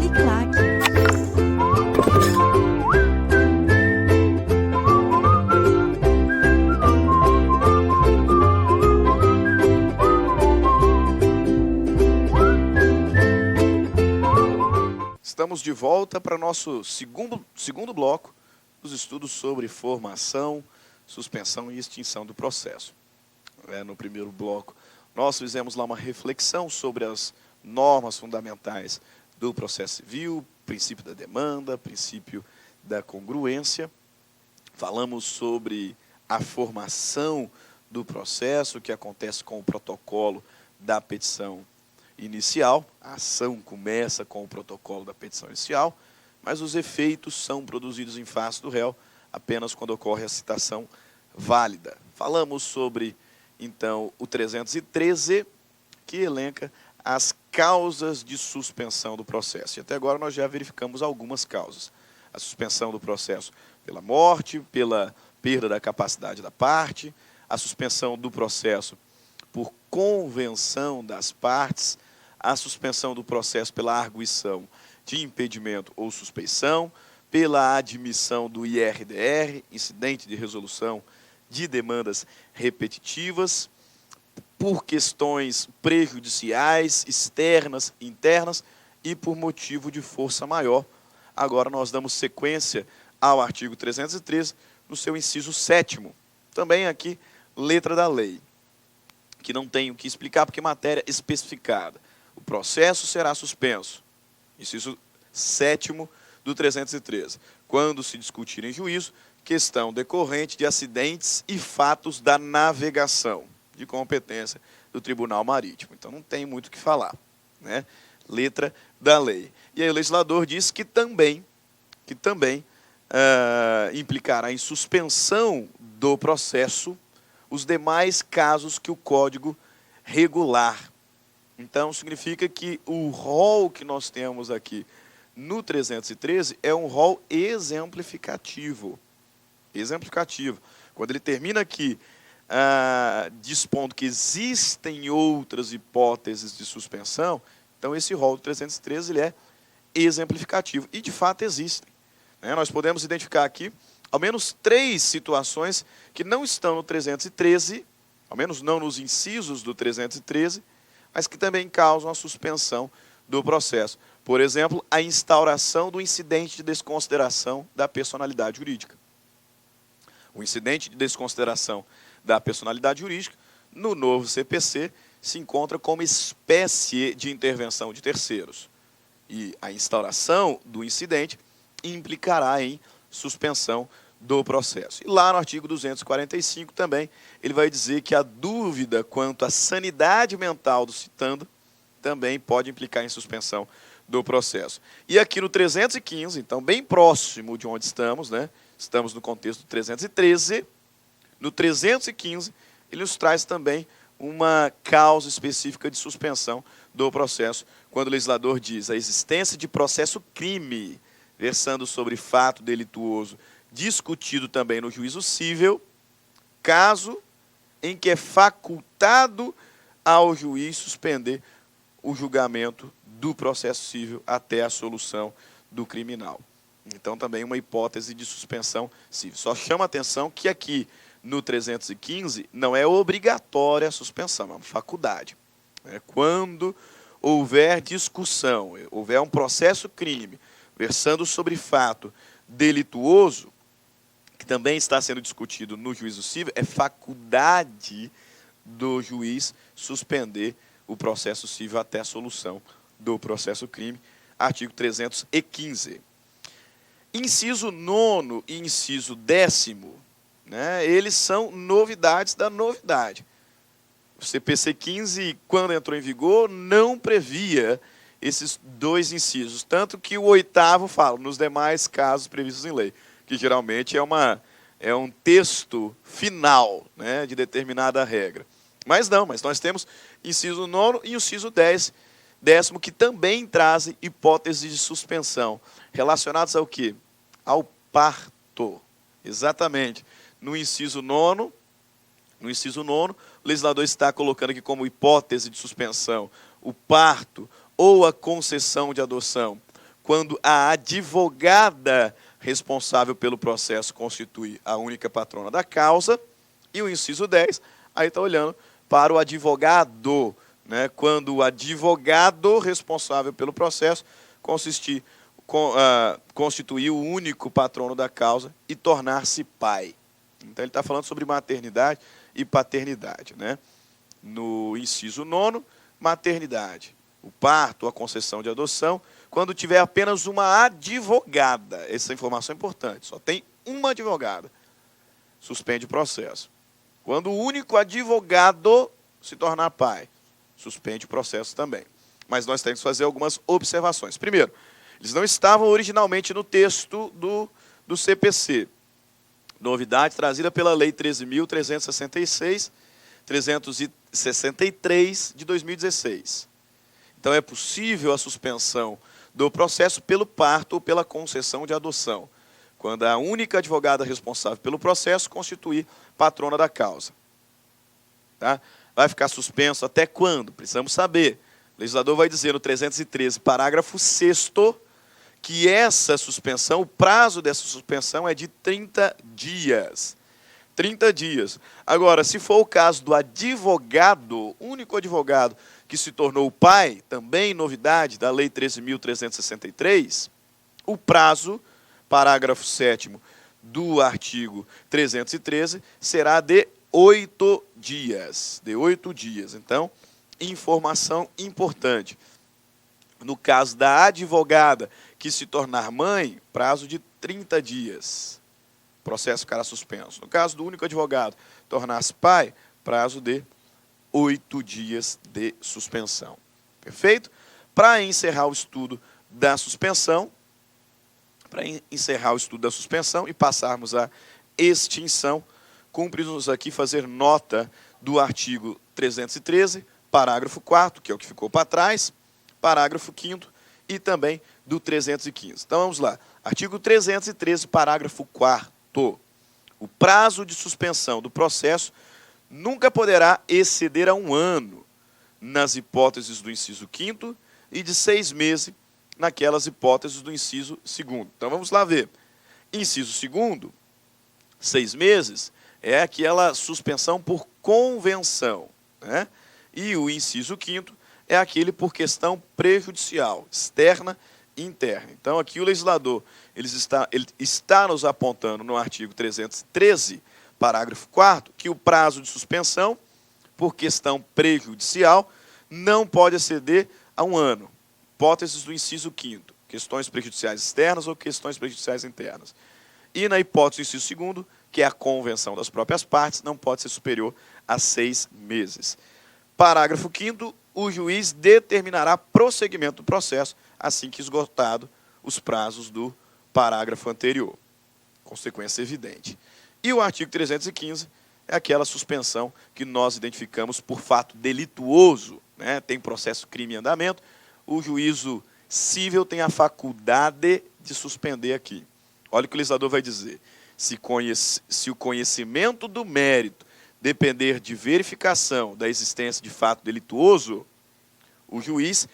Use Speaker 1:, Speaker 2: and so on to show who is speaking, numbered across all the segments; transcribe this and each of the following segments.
Speaker 1: Uniclac.
Speaker 2: Estamos de volta para nosso segundo bloco dos estudos sobre formação, suspensão e extinção do processo. No primeiro bloco, nós fizemos lá uma reflexão sobre as normas fundamentais do processo civil, princípio da demanda, princípio da congruência. Falamos sobre a formação do processo, que acontece com o protocolo da petição inicial. A ação começa com o protocolo da petição inicial, mas os efeitos são produzidos em face do réu apenas quando ocorre a citação válida. Falamos sobre, então, o 313, que elenca as causas de suspensão do processo. E até agora nós já verificamos algumas causas. A suspensão do processo pela morte, pela perda da capacidade da parte, a suspensão do processo por convenção das partes, a suspensão do processo pela arguição de impedimento ou suspeição, pela admissão do IRDR, incidente de resolução de demandas repetitivas, por questões prejudiciais, externas, internas e por motivo de força maior. Agora nós damos sequência ao artigo 313, no seu inciso 7º. Também aqui, letra da lei, que não tenho que explicar porque matéria especificada. O processo será suspenso. Inciso 7º do 313. Quando se discutir em juízo, questão decorrente de acidentes e fatos da navegação, de competência do Tribunal Marítimo. Então não tem muito o que falar, né? Letra da lei. E aí o legislador diz que também implicará em suspensão do processo os demais casos que o Código regular. Então, significa que o rol que nós temos aqui no 313 é um rol exemplificativo. Exemplificativo. Quando ele termina aqui dispondo que existem outras hipóteses de suspensão, então esse rol do 313 ele é exemplificativo. E, de fato, existem. Nós podemos identificar aqui ao menos 3 situações que não estão no 313, ao menos não nos incisos do 313, mas que também causam a suspensão do processo. Por exemplo, a instauração do incidente de desconsideração da personalidade jurídica. O incidente de desconsideração da personalidade jurídica, no novo CPC, se encontra como espécie de intervenção de terceiros. E a instauração do incidente implicará em suspensão do processo. E lá no artigo 245 também, ele vai dizer que a dúvida quanto à sanidade mental do citando também pode implicar em suspensão do processo. E aqui no 315, então bem próximo de onde estamos, né? Estamos no contexto do 313, no 315 ele nos traz também uma causa específica de suspensão do processo, quando o legislador diz a existência de processo crime, versando sobre fato delituoso, discutido também no juízo cível, caso em que é facultado ao juiz suspender o julgamento do processo cível até a solução do criminal. Então, também uma hipótese de suspensão cível. Só chama a atenção que aqui, no 315, não é obrigatória a suspensão, é uma faculdade. Quando houver discussão, houver um processo crime, versando sobre fato delituoso, que também está sendo discutido no juízo cível, é faculdade do juiz suspender o processo cível até a solução do processo crime, artigo 315. Inciso 9º e inciso 10º, eles são novidades da novidade. O CPC 15, quando entrou em vigor, não previa esses 2 incisos, tanto que o 8º fala, nos demais casos previstos em lei, que geralmente é um texto final, de determinada regra. Mas não, mas nós temos inciso 9º e inciso 10º, que também trazem hipóteses de suspensão, relacionados ao quê? Ao parto. Exatamente. No inciso 9º, o legislador está colocando aqui como hipótese de suspensão o parto ou a concessão de adoção, quando a advogada responsável pelo processo constitui a única patrona da causa. E o inciso 10, aí está olhando para o advogado, né? Quando o advogado responsável pelo processo constituir o único patrono da causa e tornar-se pai. Então ele está falando sobre maternidade e paternidade, né? No inciso 9, maternidade, o parto, a concessão de adoção, quando tiver apenas uma advogada. Essa informação é importante, só tem uma advogada. Suspende o processo. Quando o único advogado se tornar pai, suspende o processo também. Mas nós temos que fazer algumas observações. Primeiro, eles não estavam originalmente no texto do CPC. Novidade trazida pela Lei 13.363 de 2016. Então é possível a suspensão do processo pelo parto ou pela concessão de adoção, quando a única advogada responsável pelo processo constituir patrona da causa. Tá? Vai ficar suspenso até quando? Precisamos saber. O legislador vai dizer no 313, parágrafo 6º, que essa suspensão, o prazo dessa suspensão é de 30 dias. 30 dias. Agora, se for o caso do advogado, único advogado que se tornou pai, também novidade da Lei 13.363, o prazo, parágrafo 7º do artigo 313, será de 8 dias. De 8 dias. Então, informação importante. No caso da advogada que se tornar mãe, prazo de 30 dias. O processo ficará suspenso. No caso do único advogado tornar-se pai, prazo de 8 dias de suspensão. Perfeito? Para encerrar o estudo da suspensão, e passarmos à extinção, cumpre-nos aqui fazer nota do artigo 313, parágrafo 4º, que é o que ficou para trás, parágrafo 5º e também do 315. Então vamos lá. Artigo 313, parágrafo 4º. O prazo de suspensão do processo nunca poderá exceder a 1 ano, nas hipóteses do inciso 5º, e de 6 meses naquelas hipóteses do inciso 2º. Então vamos lá ver. Inciso 2º, 6 meses, é aquela suspensão por convenção, né? E o inciso 5º é aquele por questão prejudicial, externa e interna. Então aqui o legislador ele está nos apontando no artigo 313, parágrafo 4º, que o prazo de suspensão por questão prejudicial não pode exceder a 1 ano. Hipóteses do inciso 5º, questões prejudiciais externas ou questões prejudiciais internas. E na hipótese do inciso 2º, que é a convenção das próprias partes, não pode ser superior a 6 meses. Parágrafo 5º, o juiz determinará prosseguimento do processo assim que esgotado os prazos do parágrafo anterior. Consequência evidente. E o artigo 315 é aquela suspensão que nós identificamos por fato delituoso, né? Tem processo crime em andamento, o juízo civil tem a faculdade de suspender aqui. Olha o que o legislador vai dizer. Se o conhecimento do mérito depender de verificação da existência de fato delituoso, o juiz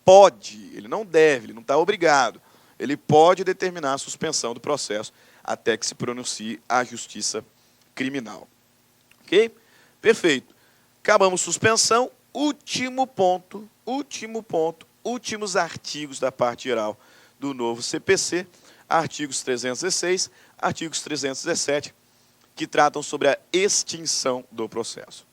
Speaker 2: pode, ele não deve, ele não está obrigado, ele pode determinar a suspensão do processo até que se pronuncie a justiça criminal. Ok? Perfeito. Acabamos suspensão. Último ponto, últimos artigos da parte geral do novo CPC, artigos 316, artigos 317, que tratam sobre a extinção do processo.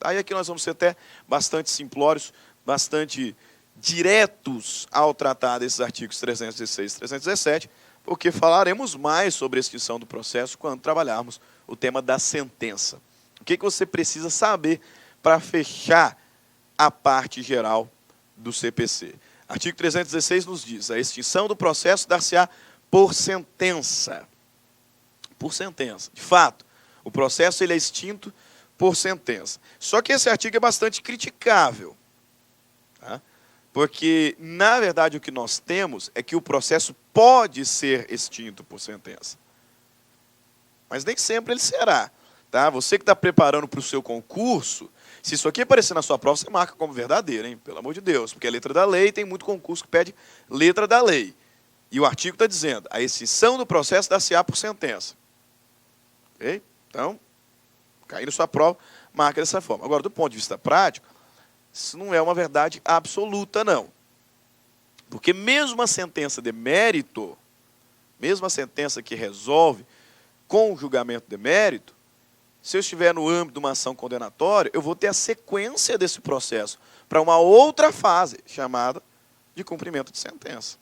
Speaker 2: Aí aqui nós vamos ser até bastante simplórios, bastante diretos ao tratar desses artigos 316 e 317, porque falaremos mais sobre a extinção do processo quando trabalharmos o tema da sentença. O que você precisa saber para fechar a parte geral do CPC? Artigo 316 nos diz: a extinção do processo dar-se-á por sentença. Por sentença. De fato, o processo ele é extinto por sentença. Só que esse artigo é bastante criticável. Tá? Porque, na verdade, o que nós temos é que o processo pode ser extinto por sentença. Mas nem sempre ele será. Tá? Você que está preparando para o seu concurso, se isso aqui aparecer na sua prova, você marca como verdadeiro, hein? Pelo amor de Deus. Porque é letra da lei, tem muito concurso que pede letra da lei. E o artigo está dizendo, a extinção do processo dar-se-á por sentença. Ok? Então, cair na sua prova, marca dessa forma. Agora, do ponto de vista prático, isso não é uma verdade absoluta, não. Porque mesmo a sentença de mérito, mesmo a sentença que resolve com o julgamento de mérito, se eu estiver no âmbito de uma ação condenatória, eu vou ter a sequência desse processo para uma outra fase, chamada de cumprimento de sentença.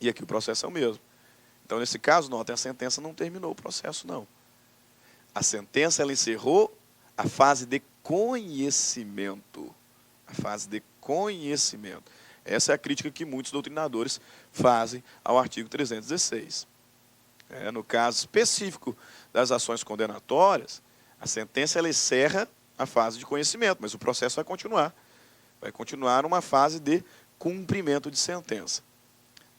Speaker 2: E aqui o processo é o mesmo. Então, nesse caso, notem, a sentença não terminou o processo, não. A sentença, ela encerrou a fase de conhecimento. A fase de conhecimento. Essa é a crítica que muitos doutrinadores fazem ao artigo 316. No caso específico das ações condenatórias, a sentença ela encerra a fase de conhecimento, mas o processo vai continuar. Vai continuar numa fase de cumprimento de sentença.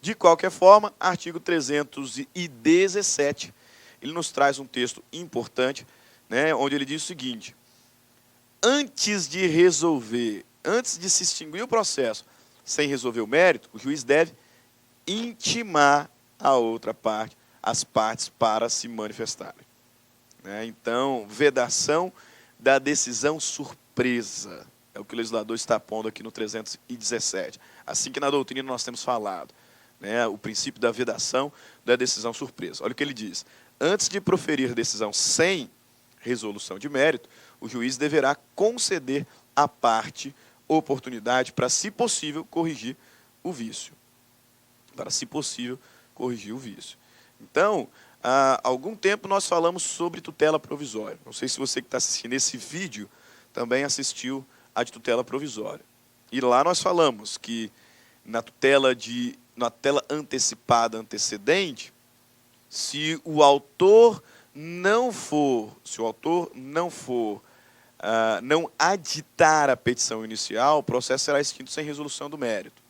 Speaker 2: De qualquer forma, artigo 317, ele nos traz um texto importante, né, onde ele diz o seguinte: antes de resolver, antes de se extinguir o processo sem resolver o mérito, o juiz deve intimar a outra parte, as partes para se manifestarem. Então, vedação da decisão surpresa. É o que o legislador está pondo aqui no 317. Assim que na doutrina nós temos falado. O princípio da vedação da decisão surpresa. Olha o que ele diz. Antes de proferir decisão sem resolução de mérito, o juiz deverá conceder à parte oportunidade para, se possível, corrigir o vício. Para, se possível, corrigir o vício. Então, há algum tempo nós falamos sobre tutela provisória. Não sei se você que está assistindo esse vídeo também assistiu a de tutela provisória. E lá nós falamos que na tutela antecipada antecedente, se o autor não aditar a petição inicial, o processo será extinto sem resolução do mérito.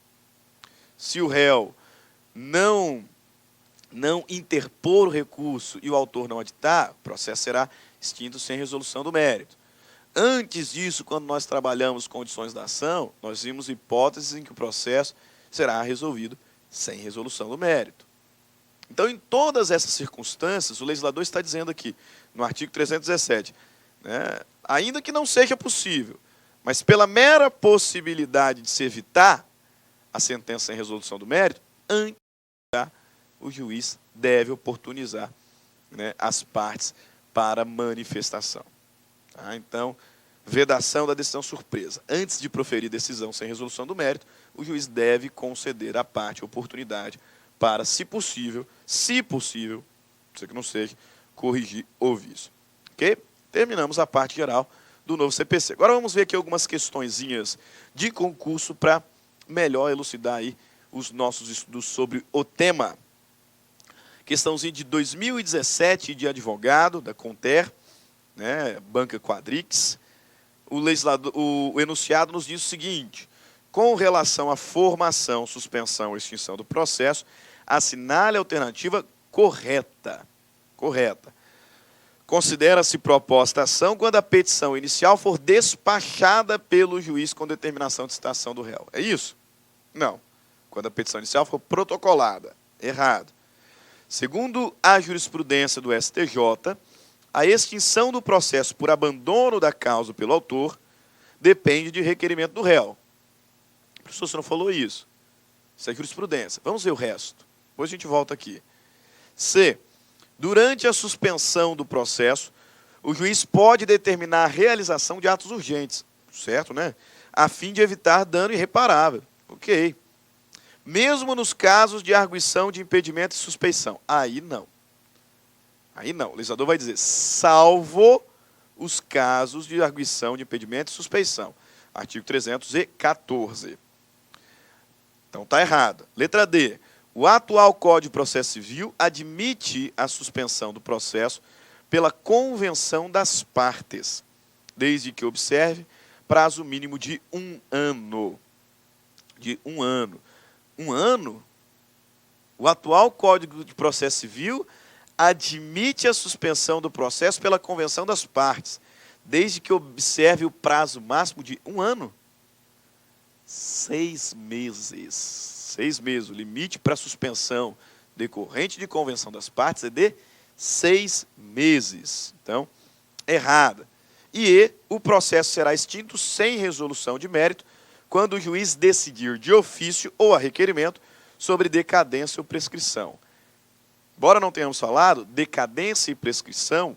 Speaker 2: Se o réu não interpor o recurso e o autor não aditar, o processo será extinto sem resolução do mérito. Antes disso, quando nós trabalhamos condições da ação, nós vimos hipóteses em que o processo será resolvido sem resolução do mérito. Então, em todas essas circunstâncias, o legislador está dizendo aqui, no artigo 317, ainda que não seja possível, mas pela mera possibilidade de se evitar a sentença sem resolução do mérito, antes o juiz deve oportunizar as partes para manifestação. Então, vedação da decisão surpresa. Antes de proferir decisão sem resolução do mérito, o juiz deve conceder à parte a oportunidade para, se possível, sei que não seja, corrigir o vício. Ok? Terminamos a parte geral do novo CPC. Agora vamos ver aqui algumas questõezinhas de concurso para melhor elucidar aí os nossos estudos sobre o tema. Questãozinha de 2017 de advogado, da Conter, Banca Quadrix. O enunciado nos diz o seguinte: com relação à formação, suspensão ou extinção do processo, assinale a alternativa correta. Considera-se proposta a ação quando a petição inicial for despachada pelo juiz com determinação de citação do réu. É isso? Não. Quando a petição inicial for protocolada. Errado. Segundo a jurisprudência do STJ, a extinção do processo por abandono da causa pelo autor depende de requerimento do réu. O professor, você não falou isso. Isso é jurisprudência. Vamos ver o resto. Depois a gente volta aqui. C. Durante a suspensão do processo, o juiz pode determinar a realização de atos urgentes, certo, né? A fim de evitar dano irreparável. Ok. Mesmo nos casos de arguição de impedimento e suspeição. Aí não. O legislador vai dizer, salvo os casos de arguição de impedimento e suspeição. Artigo 314. Então está errado. Letra D. O atual Código de Processo Civil admite a suspensão do processo pela convenção das partes, desde que observe prazo mínimo de 1 ano. De 1 ano. 1 ano? O atual Código de Processo Civil admite a suspensão do processo pela convenção das partes, desde que observe o prazo máximo de 1 ano. 6 meses. 6 meses. O limite para suspensão decorrente de convenção das partes é de 6 meses. Então, errada. E o processo será extinto sem resolução de mérito quando o juiz decidir de ofício ou a requerimento sobre decadência ou prescrição. Embora não tenhamos falado, decadência e prescrição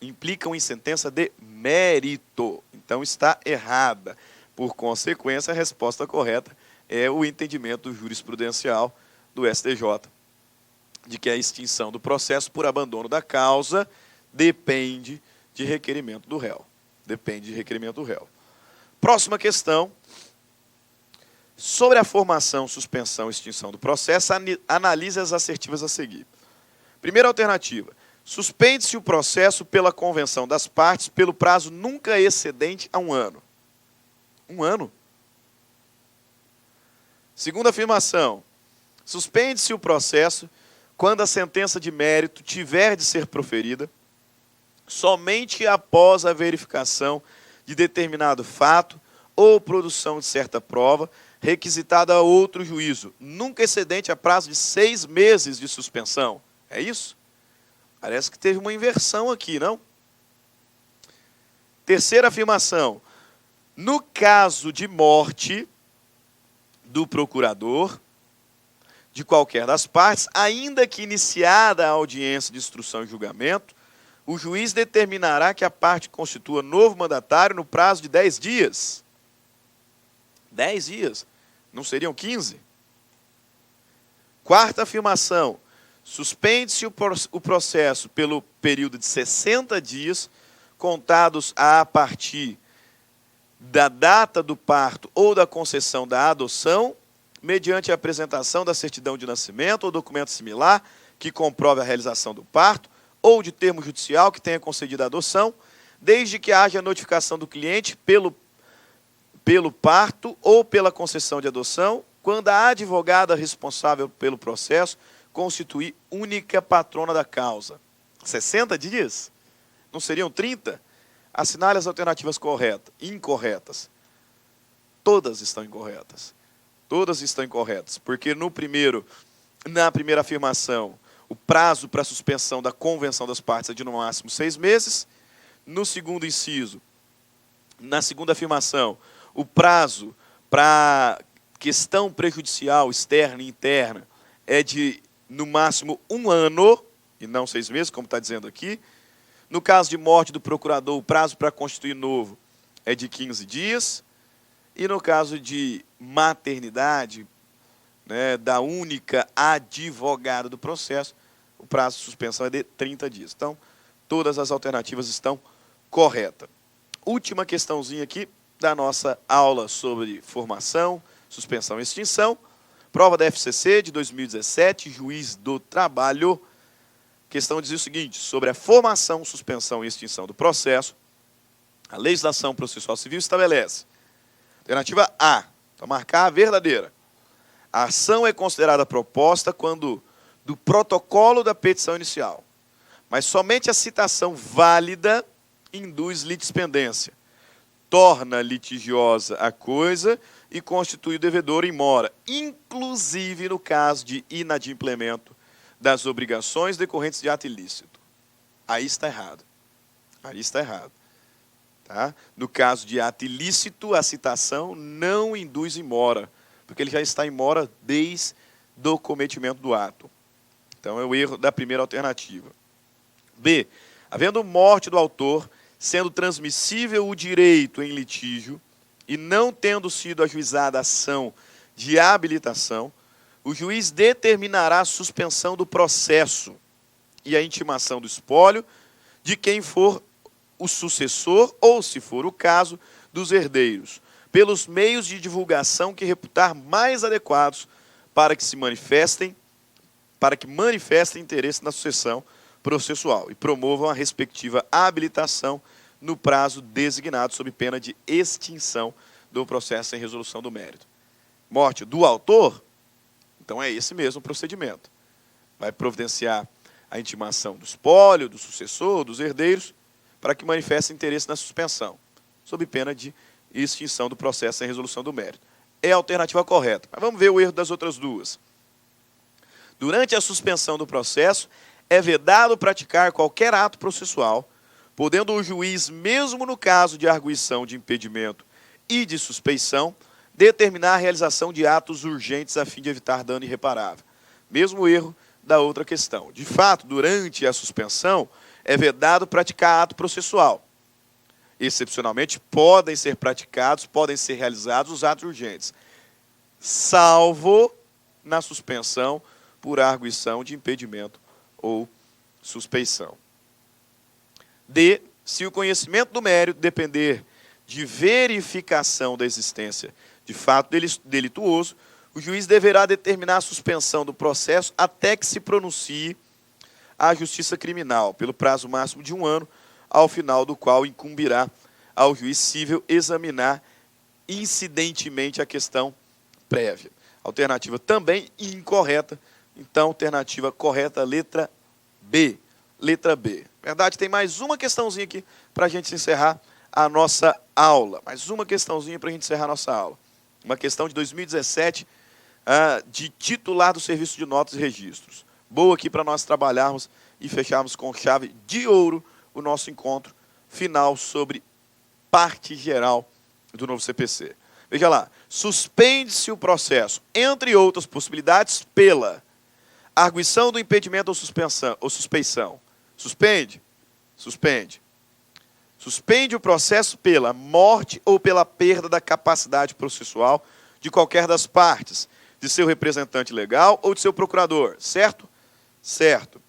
Speaker 2: implicam em sentença de mérito. Então está errada. Por consequência, a resposta correta é o entendimento jurisprudencial do STJ, de que a extinção do processo por abandono da causa depende de requerimento do réu. Depende de requerimento do réu. Próxima questão. Sobre a formação, suspensão e extinção do processo, analise as assertivas a seguir. Primeira alternativa. Suspende-se o processo pela convenção das partes pelo prazo nunca excedente a 1 ano. 1 ano? Segunda afirmação. Suspende-se o processo quando a sentença de mérito tiver de ser proferida somente após a verificação de determinado fato ou produção de certa prova requisitada a outro juízo, nunca excedente a prazo de 6 meses de suspensão. É isso? Parece que teve uma inversão aqui, não? Terceira afirmação. No caso de morte do procurador, de qualquer das partes, ainda que iniciada a audiência de instrução e julgamento, o juiz determinará que a parte constitua novo mandatário no prazo de 10 dias. 10 dias? Não seriam 15? Quarta afirmação. Suspende-se o processo pelo período de 60 dias, contados a partir da data do parto ou da concessão da adoção, mediante a apresentação da certidão de nascimento ou documento similar que comprove a realização do parto, ou de termo judicial que tenha concedido a adoção, desde que haja notificação do cliente pelo parto ou pela concessão de adoção, quando a advogada responsável pelo processo constituir única patrona da causa. 60 dias? Não seriam 30? Assinale as alternativas incorretas. Todas estão incorretas. Todas estão incorretas, porque na primeira afirmação, o prazo para suspensão da convenção das partes é de no máximo 6 meses. No segundo inciso, na segunda afirmação, o prazo para questão prejudicial externa e interna é de no máximo 1 ano, e não 6 meses, como está dizendo aqui. No caso de morte do procurador, o prazo para constituir novo é de 15 dias. E no caso de maternidade, né, da única advogada do processo, o prazo de suspensão é de 30 dias. Então, todas as alternativas estão corretas. Última questãozinha aqui da nossa aula sobre formação, suspensão e extinção. Prova da FCC de 2017, juiz do trabalho. A questão dizia o seguinte: sobre a formação, suspensão e extinção do processo, a legislação processual civil estabelece. Alternativa A, para marcar a verdadeira. A ação é considerada proposta quando do protocolo da petição inicial, mas somente a citação válida induz litispendência, torna litigiosa a coisa e constitui o devedor em mora, inclusive no caso de inadimplemento das obrigações decorrentes de ato ilícito. Aí está errado. Aí está errado. Tá? No caso de ato ilícito, a citação não induz em mora, porque ele já está em mora desde o cometimento do ato. Então é o erro da primeira alternativa. B. Havendo morte do autor, sendo transmissível o direito em litígio e não tendo sido ajuizada a ação de habilitação, o juiz determinará a suspensão do processo e a intimação do espólio de quem for o sucessor ou, se for o caso, dos herdeiros, pelos meios de divulgação que reputar mais adequados para que manifestem interesse na sucessão processual e promovam a respectiva habilitação no prazo designado sob pena de extinção do processo sem resolução do mérito. Morte do autor? Então é esse mesmo procedimento. Vai providenciar a intimação do espólio, do sucessor, dos herdeiros, para que manifeste interesse na suspensão, sob pena de extinção do processo sem resolução do mérito. é a alternativa correta. Mas vamos ver o erro das outras duas. Durante a suspensão do processo, é vedado praticar qualquer ato processual, podendo o juiz, mesmo no caso de arguição de impedimento e de suspeição, determinar a realização de atos urgentes a fim de evitar dano irreparável. Mesmo erro da outra questão. De fato, durante a suspensão, é vedado praticar ato processual. Excepcionalmente, podem ser praticados, podem ser realizados os atos urgentes, salvo na suspensão por arguição de impedimento ou suspeição. D. Se o conhecimento do mérito depender de verificação da existência de fato delituoso, o juiz deverá determinar a suspensão do processo até que se pronuncie a justiça criminal, pelo prazo máximo de 1 ano, ao final do qual incumbirá ao juiz cível examinar incidentemente a questão prévia. Alternativa também incorreta, então alternativa correta, letra B. Letra B. Verdade, tem mais uma questãozinha aqui para a gente encerrar a nossa aula. Mais uma questãozinha para a gente encerrar a nossa aula. Uma questão de 2017, de titular do Serviço de Notas e Registros. Boa aqui para nós trabalharmos e fecharmos com chave de ouro o nosso encontro final sobre parte geral do novo CPC. Veja lá, suspende-se o processo, entre outras possibilidades, pela arguição do impedimento ou suspeição. Suspende? Suspende. Suspende o processo pela morte ou pela perda da capacidade processual de qualquer das partes, de seu representante legal ou de seu procurador, certo? Certo.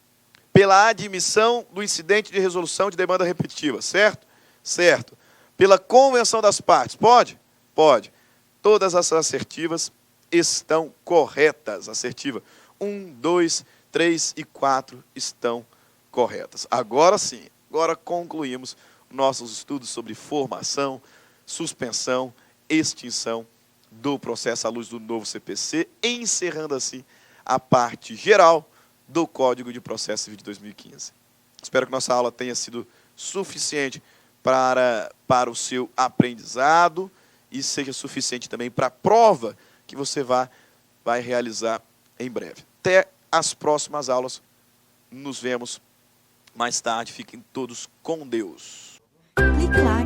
Speaker 2: Pela admissão do incidente de resolução de demanda repetitiva, certo? Certo. Pela convenção das partes, pode? Pode. Todas as assertivas estão corretas. Assertiva 1, 2, 3 e 4 estão corretas. Agora sim, agora concluímos nossos estudos sobre formação, suspensão, extinção do processo à luz do novo CPC, encerrando assim a parte geral do Código de Processo Civil de 2015. Espero que nossa aula tenha sido suficiente para o seu aprendizado e seja suficiente também para a prova que você vai realizar em breve. Até as próximas aulas. Nos vemos mais tarde. Fiquem todos com Deus.
Speaker 1: Clique lá.